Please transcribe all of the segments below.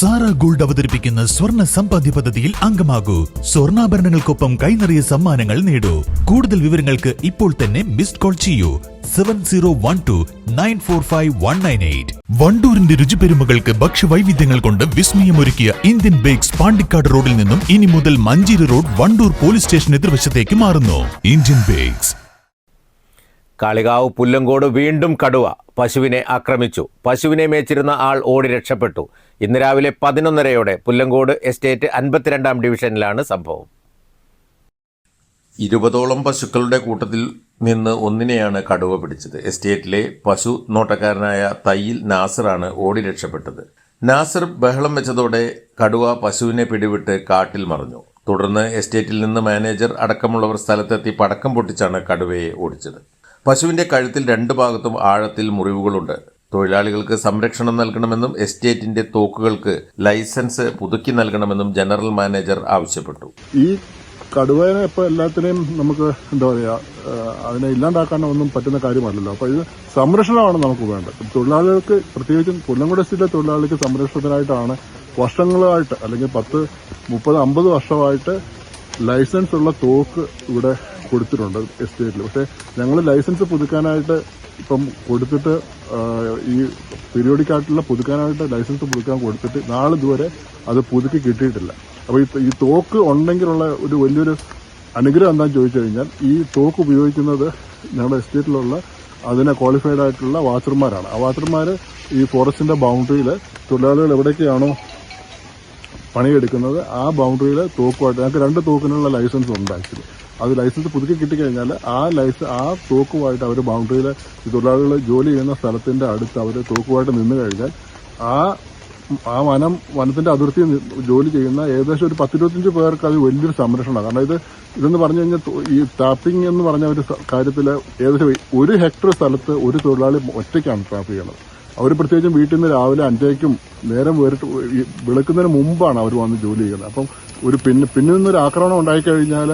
Sara gold അവതരിപ്പിക്കുന്ന സ്വർണ്ണ സമ്പാദ്യ പദ്ധതിയിൽ അംഗമാകൂ. സ്വർണ്ണാഭരണങ്ങൾക്കൊപ്പം കൈനിറിയ സമ്മാനങ്ങൾ നേടൂ. കൂടുതൽ വിവരങ്ങൾക്ക് ഇപ്പോൾ തന്നെ മിസ്ഡ് കോൾ ചെയ്യൂ 7012945198. വണ്ടൂരിന്റെ രുചിപെരുമകൾക്ക് ഭക്ഷ്യവൈവിധ്യങ്ങൾ കൊണ്ട് വിസ്മയമൊരുക്കിയ ഇന്ത്യൻ ബേക്സ് പാണ്ടിക്കാട് റോഡിൽ നിന്നും ഇനി മുതൽ Manjeri road Wandoor police station എതിർവശത്തേക്ക് മാറുന്നു. Indian bakes. കാളികാവ് പുല്ലങ്കോട് വീണ്ടും കടുവ പശുവിനെ ആക്രമിച്ചു. പശുവിനെ മേച്ചിരുന്ന ആൾ ഓടി രക്ഷപ്പെട്ടു. ഇന്ന് രാവിലെ 11:30 പുല്ലങ്കോട് എസ്റ്റേറ്റ് 52-ാം ഡിവിഷനിലാണ് സംഭവം. 20ഓളം പശുക്കളുടെ കൂട്ടത്തിൽ നിന്ന് ഒന്നിനെയാണ് കടുവ പിടിച്ചത്. എസ്റ്റേറ്റിലെ പശു നോട്ടക്കാരനായ തയ്യിൽ നാസറാണ് ഓടി രക്ഷപ്പെട്ടത്. നാസർ ബഹളം വെച്ചതോടെ കടുവ പശുവിനെ പിടിവിട്ട് കാട്ടിൽ മറഞ്ഞു. തുടർന്ന് എസ്റ്റേറ്റിൽ നിന്ന് മാനേജർ അടക്കമുള്ളവർ സ്ഥലത്തെത്തി പടക്കം പൊട്ടിച്ചാണ് കടുവയെ ഓടിച്ചത്. പശുവിന്റെ കഴുത്തിൽ 2 ഭാഗത്തും ആഴത്തിൽ മുറിവുകളുണ്ട്. തൊഴിലാളികൾക്ക് സംരക്ഷണം നൽകണമെന്നും എസ്റ്റേറ്റിന്റെ തോക്കുകൾക്ക് ലൈസൻസ് പുതുക്കി നൽകണമെന്നും ജനറൽ മാനേജർ ആവശ്യപ്പെട്ടു. ഈ കടുവയെ ഇപ്പോൾ എല്ലാത്തിനെയും നമുക്ക് എന്താ പറയുക, അതിനെ ഇല്ലാണ്ടാക്കാനൊന്നും പറ്റുന്ന കാര്യമല്ലല്ലോ. അപ്പോൾ ഇത് സംരക്ഷണമാണ് നമുക്ക് വേണ്ടത്. തൊഴിലാളികൾക്ക്, പ്രത്യേകിച്ചും പുല്ലങ്കോട് എസ്റ്റേറ്റിലെ തൊഴിലാളികൾക്ക് സംരക്ഷണത്തിനായിട്ടാണ് വർഷങ്ങളായിട്ട്, അല്ലെങ്കിൽ 10, 30, 50 വർഷമായിട്ട് ലൈസൻസ് ഉള്ള തോക്ക് ഇവിടെ കൊടുത്തിട്ടുണ്ട് എസ്റ്റേറ്റിൽ. പക്ഷേ ഞങ്ങൾ ലൈസൻസ് പുതുക്കാനായിട്ട് ഇപ്പം കൊടുത്തിട്ട്, ഈ പീരിയോഡിക്കായിട്ടുള്ള പുതുക്കാനായിട്ട് ലൈസൻസ് പുതുക്കാൻ കൊടുത്തിട്ട് നാളിതുവരെ അത് പുതുക്കി കിട്ടിയിട്ടില്ല. അപ്പോൾ ഈ തോക്ക് ഉണ്ടെങ്കിലുള്ള ഒരു വലിയൊരു അനുഗ്രഹം എന്താണെന്ന് ചോദിച്ചു കഴിഞ്ഞാൽ, ഈ തോക്ക് ഉപയോഗിക്കുന്നത് ഞങ്ങളുടെ എസ്റ്റേറ്റിലുള്ള അതിനെ ക്വാളിഫൈഡ് ആയിട്ടുള്ള വാച്ചർമാരാണ്. ആ വാച്ചർമാർ ഈ ഫോറസ്റ്റിന്റെ ബൗണ്ടറിയിൽ തൊഴിലാളികൾ എവിടേക്കാണോ പണിയെടുക്കുന്നത് ആ ബൗണ്ടറിയിൽ തോക്കുമായിട്ട് ഞങ്ങൾക്ക് 2 തോക്കിനുള്ള ലൈസൻസ് ഉണ്ട്. ആക്ച്വലി അത് ലൈസൻസ് പുതുക്കി കിട്ടിക്കഴിഞ്ഞാൽ ആ തോക്കുമായിട്ട് അവർ ബൗണ്ടറിയിൽ തൊഴിലാളികൾ ജോലി ചെയ്യുന്ന സ്ഥലത്തിന്റെ അടുത്ത് അവർ തോക്കുമായിട്ട് നിന്ന് കഴിഞ്ഞാൽ ആ വനത്തിന്റെ അതിർത്തി ജോലി ചെയ്യുന്ന ഏകദേശം ഒരു 10-25 പേർക്ക് അത് വലിയൊരു സംരക്ഷണമാണ്. കാരണം ഇതെന്ന് പറഞ്ഞു കഴിഞ്ഞാൽ ഈ ടാപ്പിംഗ് എന്ന് പറഞ്ഞ ഒരു കാര്യത്തിൽ ഏകദേശം 1 ഹെക്ടർ സ്ഥലത്ത് ഒരു തൊഴിലാളി ഒറ്റയ്ക്കാണ് ടാപ്പ് ചെയ്യണത്. അവർ പ്രത്യേകിച്ചും വീട്ടിൽ നിന്ന് രാവിലെ 5-ക്കും നേരം വിളക്കുന്നതിന് മുമ്പാണ് അവർ വന്ന് ജോലി ചെയ്യുന്നത്. അപ്പം പിന്നിൽ നിന്നൊരു ആക്രമണം ഉണ്ടായിക്കഴിഞ്ഞാൽ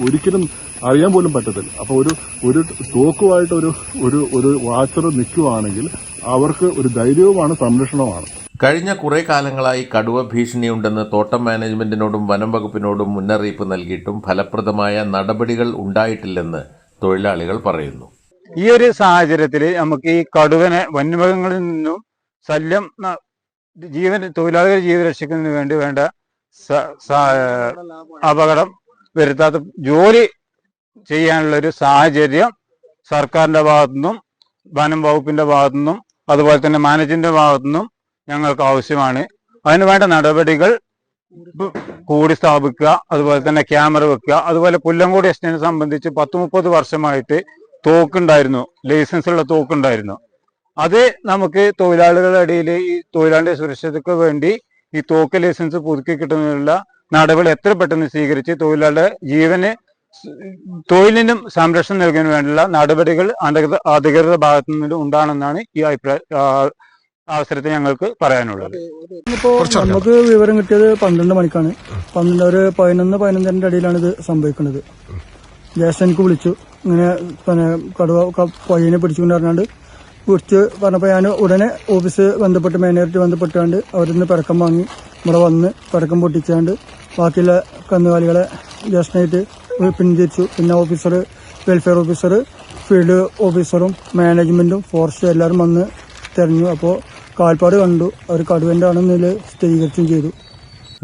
ഒരിക്കലും അറിയാൻ പോലും പറ്റത്തില്ല. അപ്പോൾ ഒരു തോക്കുമായിട്ട് ഒരു വാച്ചർ നിൽക്കുകയാണെങ്കിൽ അവർക്ക് ഒരു ധൈര്യവുമാണ് സംരക്ഷണവുമാണ്. കഴിഞ്ഞ കുറെ കാലങ്ങളായി കടുവ ഭീഷണിയുണ്ടെന്ന് തോട്ടം മാനേജ്മെന്റിനോടും വനം വകുപ്പിനോടും മുന്നറിയിപ്പ് നൽകിയിട്ടും ഫലപ്രദമായ നടപടികൾ ഉണ്ടായിട്ടില്ലെന്ന് തൊഴിലാളികൾ പറയുന്നു. ഈ ഒരു സാഹചര്യത്തിൽ നമുക്ക് ഈ കടുവനെ വന്യമൃഗങ്ങളിൽ നിന്നും ശല്യം തൊഴിലാളികളുടെ ജീവൻ രക്ഷിക്കുന്നതിന് വേണ്ട അപകടം വരുത്താത്ത ജോലി ചെയ്യാനുള്ള ഒരു സാഹചര്യം സർക്കാരിന്റെ ഭാഗത്തുനിന്നും വനം വകുപ്പിന്റെ ഭാഗത്തുനിന്നും അതുപോലെ തന്നെ മാനേജ്മെന്റിന്റെ ഭാഗത്തുനിന്നും ഞങ്ങൾക്ക് ആവശ്യമാണ്. അതിനുവേണ്ട നടപടികൾ കൂടി സ്ഥാപിക്കുക, അതുപോലെ തന്നെ ക്യാമറ വെക്കുക. അതുപോലെ പുല്ലങ്കോട് എസ്റ്റേറ്റിനെ സംബന്ധിച്ച് 10-30 വർഷമായിട്ട് തോക്കുണ്ടായിരുന്നു, ലൈസൻസുള്ള തോക്കുണ്ടായിരുന്നു. അത് നമുക്ക് തൊഴിലാളികളുടെ ഇടയിൽ ഈ തൊഴിലാളിയുടെ സുരക്ഷയ്ക്ക് വേണ്ടി ഈ തോക്ക് ലൈസൻസ് പുതുക്കി കിട്ടുന്നതിനുള്ള നടപടി എത്ര പെട്ടെന്ന് സ്വീകരിച്ച് തൊഴിലാളിയുടെ തൊഴിലിനും സംരക്ഷണം നൽകുന്നതിന് വേണ്ടിയുള്ള നടപടികൾ അധികൃതരുടെ ഭാഗത്തു നിന്നും ഉണ്ടാണെന്നാണ് ഈ അവസരത്തിൽ ഞങ്ങൾക്ക് പറയാനുള്ളത്. ഇപ്പോൾ നമുക്ക് വിവരം കിട്ടിയത് 12 മണിക്കാണ്. 11-11:30 ഇടയിലാണ് ഇത് സംഭവിക്കുന്നത്. ജ്യേഷ്ഠനിക്ക് വിളിച്ചു, ഇങ്ങനെ കടുവ പയ്യനെ പിടിച്ചുകൊണ്ട് പറഞ്ഞാണ്ട് വിളിച്ച് പറഞ്ഞപ്പോൾ ഞാൻ ഉടനെ ഓഫീസ് ബന്ധപ്പെട്ട് മാനേജറായിട്ട് ബന്ധപ്പെട്ടാണ്ട് അവരിന്ന് പടക്കം വാങ്ങി ഇവിടെ വന്ന് പടക്കം പൊട്ടിച്ചാണ്ട് ബാക്കിയുള്ള കന്നുകാലികളെ ജ്യേഷ്ഠനായിട്ട് പിന്തിരിച്ചു. പിന്നെ വെൽഫെയർ ഓഫീസർ, ഫീൽഡ് ഓഫീസറും മാനേജ്മെന്റും ഫോറസ്റ്റ് എല്ലാവരും വന്ന് തെരഞ്ഞു. അപ്പോൾ കാൽപ്പാട് കണ്ടു, അവർ കടുവന്റെ ആണെന്ന് സ്ഥിരീകരിച്ചും ചെയ്തു.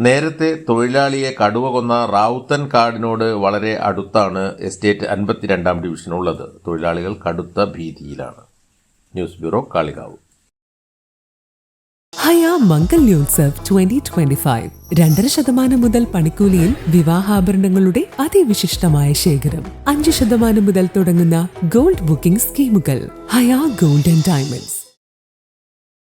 നേരത്തെ തൊഴിലാളിയെ കടുവ കൊന്ന റാവുത്തൻ കാടിനോട് വളരെ അടുത്താണ് എസ്റ്റേറ്റ് 52-ാം ഡിവിഷൻ ഉള്ളത്. തൊഴിലാളികൾ കടുത്ത ഭീതിയിലാണ്. News bureau, Kalikavu. ഹയ മംഗല്യോത്സവ് 2025 2.5% മുതൽ പണിക്കൂലിയിൽ വിവാഹാഭരണങ്ങളുടെ അതിവിശിഷ്ടമായ ശേഖരം. 5% മുതൽ തുടങ്ങുന്ന ഗോൾഡ് ബുക്കിംഗ് സ്കീമുകൾ. ഹയ ഗോൾഡ് ആൻഡ് ഡയമണ്ട്സ്.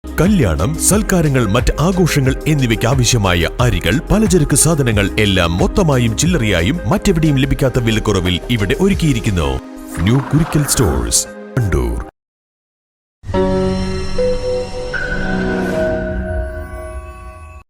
കല്യാണം, സൽക്കാരങ്ങൾ, മറ്റ് ആഘോഷങ്ങൾ എന്നിവയ്ക്ക് ആവശ്യമായ അരികൾ, പലചരക്ക് സാധനങ്ങൾ എല്ലാം മൊത്തമായും ചില്ലറയായും മറ്റെവിടെയും ലഭിക്കാത്ത വിലക്കുറവിൽ ഇവിടെ ഒരുക്കിയിരിക്കുന്നു. New Kurikkal stores, Wandoor.